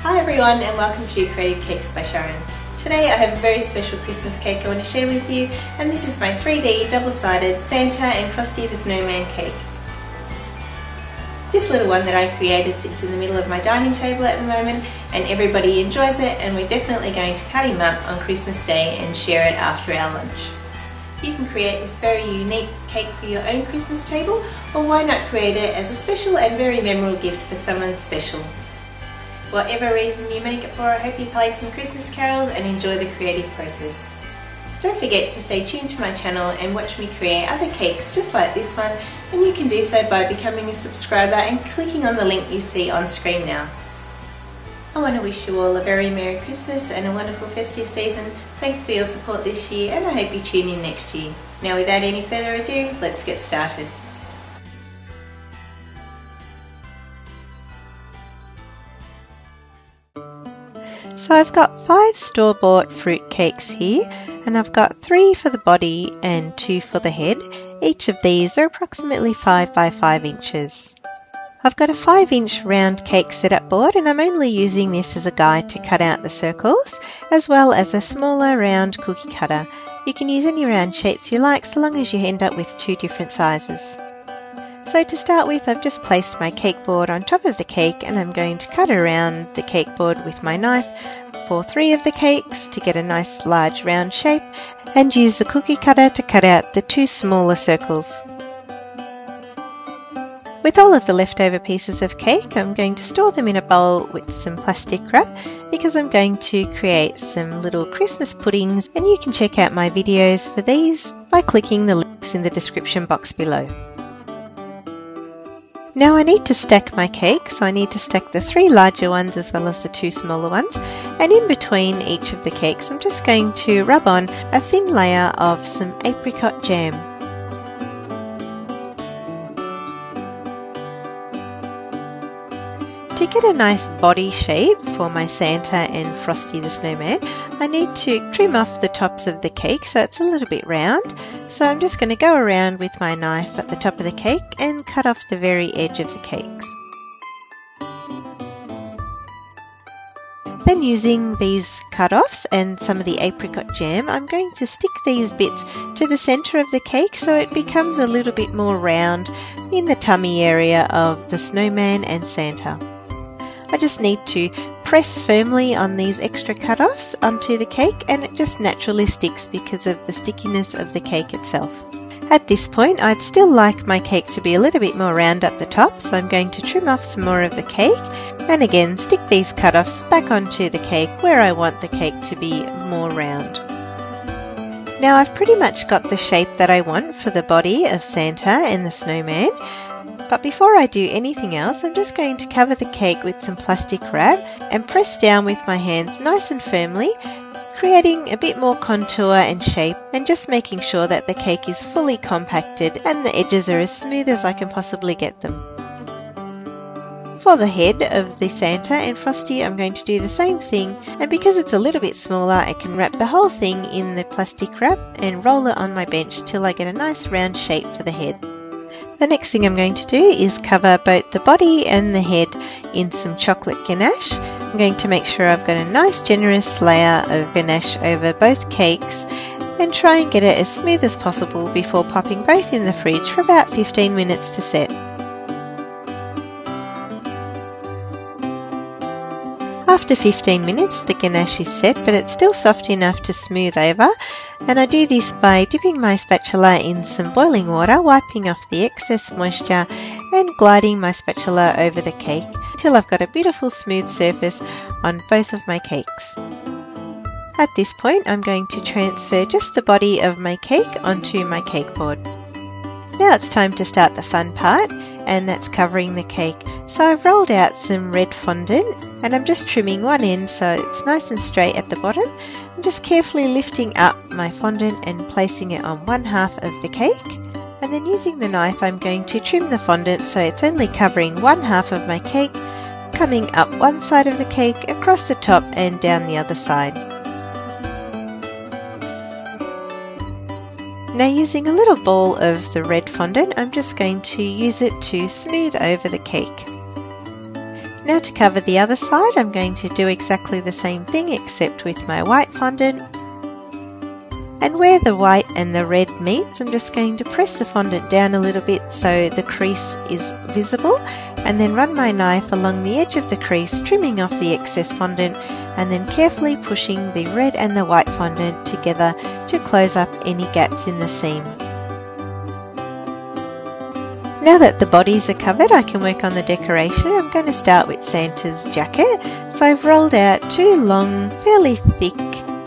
Hi everyone and welcome to Creative Cakes by Sharon. Today I have a very special Christmas cake I want to share with you, and this is my 3D double-sided Santa and Frosty the Snowman cake. This little one that I created sits in the middle of my dining table at the moment and everybody enjoys it, and we're definitely going to cut him up on Christmas Day and share it after our lunch. You can create this very unique cake for your own Christmas table, or why not create it as a special and very memorable gift for someone special. Whatever reason you make it for, I hope you play some Christmas carols and enjoy the creative process. Don't forget to stay tuned to my channel and watch me create other cakes just like this one, and you can do so by becoming a subscriber and clicking on the link you see on screen now. I want to wish you all a very Merry Christmas and a wonderful festive season. Thanks for your support this year, and I hope you tune in next year. Now without any further ado, let's get started. So I've got 5 store-bought fruit cakes here, and I've got 3 for the body and 2 for the head. Each of these are approximately 5 by 5 inches. I've got a 5-inch round cake setup board, and I'm only using this as a guide to cut out the circles, as well as a smaller round cookie cutter. You can use any round shapes you like, so long as you end up with 2 different sizes. So to start with, I've just placed my cake board on top of the cake, and I'm going to cut around the cake board with my knife for 3 of the cakes to get a nice large round shape, and use the cookie cutter to cut out the 2 smaller circles. With all of the leftover pieces of cake, I'm going to store them in a bowl with some plastic wrap, because I'm going to create some little Christmas puddings, and you can check out my videos for these by clicking the links in the description box below. Now I need to stack my cake, so I need to stack the 3 larger ones as well as the 2 smaller ones, and in between each of the cakes I'm just going to rub on a thin layer of some apricot jam. To get a nice body shape for my Santa and Frosty the Snowman, I need to trim off the tops of the cake so it's a little bit round. So I'm just going to go around with my knife at the top of the cake and cut off the very edge of the cakes. Then using these cut-offs and some of the apricot jam, I'm going to stick these bits to the centre of the cake so it becomes a little bit more round in the tummy area of the snowman and Santa. I just need to press firmly on these extra cut-offs onto the cake, and it just naturally sticks because of the stickiness of the cake itself. At this point, I'd still like my cake to be a little bit more round up the top, so I'm going to trim off some more of the cake, and again stick these cut-offs back onto the cake where I want the cake to be more round. Now I've pretty much got the shape that I want for the body of Santa and the snowman. But before I do anything else, I'm just going to cover the cake with some plastic wrap and press down with my hands nice and firmly, creating a bit more contour and shape, and just making sure that the cake is fully compacted and the edges are as smooth as I can possibly get them. For the head of the Santa and Frosty, I'm going to do the same thing, and because it's a little bit smaller, I can wrap the whole thing in the plastic wrap and roll it on my bench till I get a nice round shape for the head. The next thing I'm going to do is cover both the body and the head in some chocolate ganache. I'm going to make sure I've got a nice generous layer of ganache over both cakes and try and get it as smooth as possible before popping both in the fridge for about 15 minutes to set. After 15 minutes, the ganache is set, but it's still soft enough to smooth over, and I do this by dipping my spatula in some boiling water, wiping off the excess moisture and gliding my spatula over the cake until I've got a beautiful smooth surface on both of my cakes. At this point, I'm going to transfer just the body of my cake onto my cake board. Now it's time to start the fun part, and that's covering the cake. So I've rolled out some red fondant, and I'm just trimming one end so it's nice and straight at the bottom. I'm just carefully lifting up my fondant and placing it on one half of the cake, and then using the knife I'm going to trim the fondant so it's only covering one half of my cake, coming up one side of the cake, across the top and down the other side. Now using a little ball of the red fondant, I'm just going to use it to smooth over the cake. Now to cover the other side, I'm going to do exactly the same thing except with my white fondant. And where the white and the red meets, I'm just going to press the fondant down a little bit so the crease is visible, and then run my knife along the edge of the crease, trimming off the excess fondant, and then carefully pushing the red and the white fondant together to close up any gaps in the seam. Now that the bodies are covered, I can work on the decoration. I'm going to start with Santa's jacket. So I've rolled out 2 long, fairly thick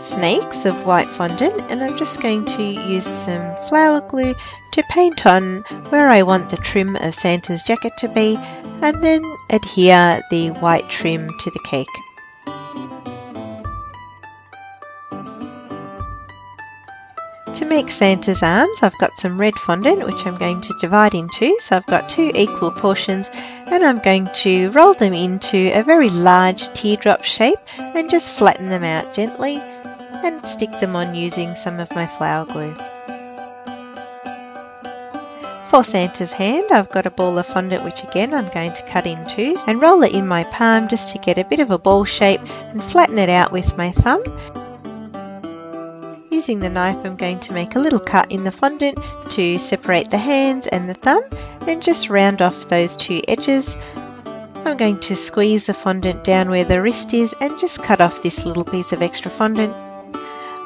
snakes of white fondant, and I'm just going to use some flour glue to paint on where I want the trim of Santa's jacket to be, and then adhere the white trim to the cake. To make Santa's arms, I've got some red fondant which I'm going to divide in 2, so I've got 2 equal portions, and I'm going to roll them into a very large teardrop shape and just flatten them out gently and stick them on using some of my flour glue. For Santa's hand, I've got a ball of fondant which again I'm going to cut in 2 and roll it in my palm just to get a bit of a ball shape and flatten it out with my thumb. Using the knife, I'm going to make a little cut in the fondant to separate the hands and the thumb, then just round off those 2 edges. I'm going to squeeze the fondant down where the wrist is and just cut off this little piece of extra fondant.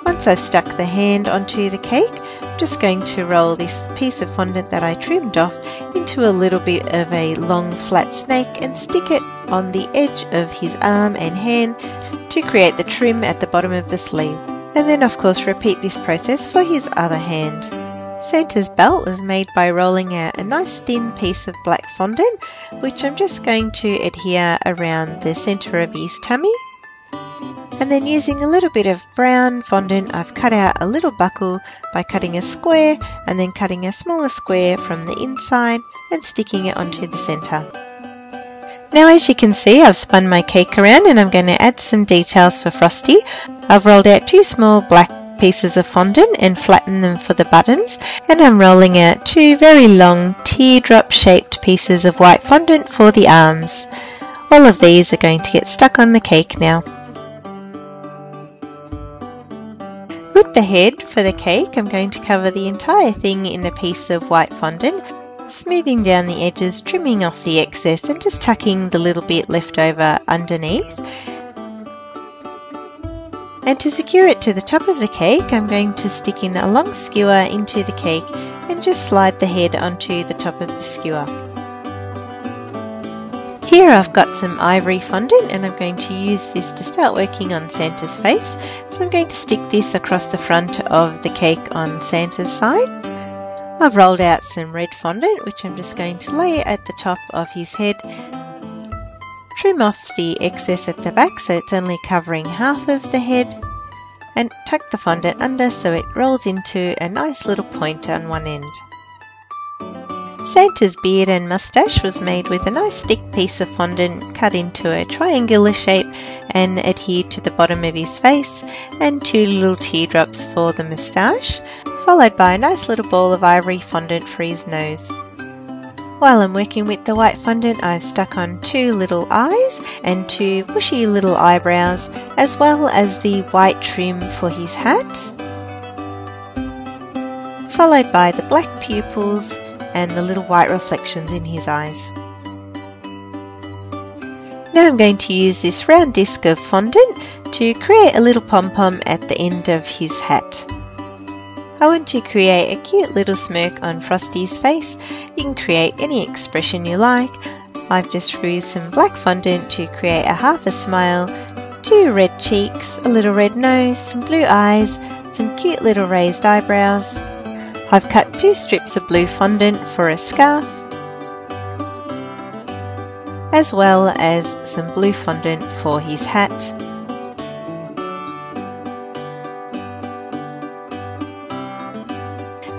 Once I've stuck the hand onto the cake, I'm just going to roll this piece of fondant that I trimmed off into a little bit of a long flat snake and stick it on the edge of his arm and hand to create the trim at the bottom of the sleeve. And then of course repeat this process for his other hand. Santa's belt was made by rolling out a nice thin piece of black fondant, which I'm just going to adhere around the centre of his tummy. And then using a little bit of brown fondant, I've cut out a little buckle by cutting a square and then cutting a smaller square from the inside and sticking it onto the centre. Now as you can see, I've spun my cake around and I'm going to add some details for Frosty. I've rolled out 2 small black pieces of fondant and flattened them for the buttons, and I'm rolling out 2 very long teardrop shaped pieces of white fondant for the arms. All of these are going to get stuck on the cake now. With the head for the cake, I'm going to cover the entire thing in a piece of white fondant, smoothing down the edges, trimming off the excess and just tucking the little bit left over underneath. And to secure it to the top of the cake, I'm going to stick in a long skewer into the cake and just slide the head onto the top of the skewer. Here I've got some ivory fondant and I'm going to use this to start working on Santa's face. So I'm going to stick this across the front of the cake on Santa's side. I've rolled out some red fondant which I'm just going to lay at the top of his head. Trim off the excess at the back so it's only covering half of the head, and tuck the fondant under so it rolls into a nice little point on one end. Santa's beard and moustache was made with a nice thick piece of fondant cut into a triangular shape and adhered to the bottom of his face, and 2 little teardrops for the moustache, followed by a nice little ball of ivory fondant for his nose. While I'm working with the white fondant, I've stuck on 2 little eyes and 2 bushy little eyebrows, as well as the white trim for his hat, followed by the black pupils and the little white reflections in his eyes. Now I'm going to use this round disc of fondant to create a little pom-pom at the end of his hat. I want to create a cute little smirk on Frosty's face. You can create any expression you like. I've just used some black fondant to create a half a smile, 2 red cheeks, a little red nose, some blue eyes, some cute little raised eyebrows. I've cut 2 strips of blue fondant for a scarf, as well as some blue fondant for his hat.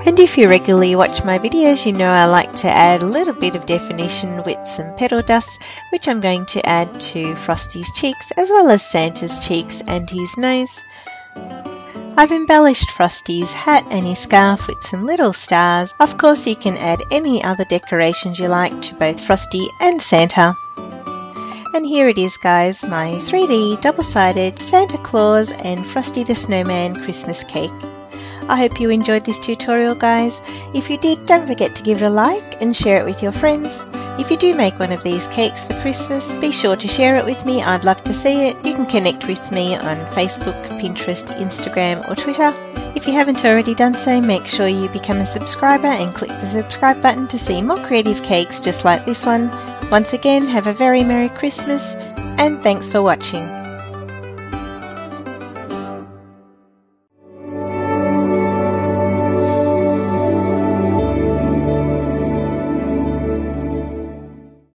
And if you regularly watch my videos, you know I like to add a little bit of definition with some petal dust, which I'm going to add to Frosty's cheeks as well as Santa's cheeks and his nose. I've embellished Frosty's hat and his scarf with some little stars. Of course, you can add any other decorations you like to both Frosty and Santa. And here it is guys, my 3D double-sided Santa Claus and Frosty the Snowman Christmas cake. I hope you enjoyed this tutorial guys. If you did, don't forget to give it a like and share it with your friends. If you do make one of these cakes for Christmas, be sure to share it with me. I'd love to see it. You can connect with me on Facebook, Pinterest, Instagram or Twitter. If you haven't already done so, make sure you become a subscriber and click the subscribe button to see more creative cakes just like this one. Once again, have a very Merry Christmas and thanks for watching.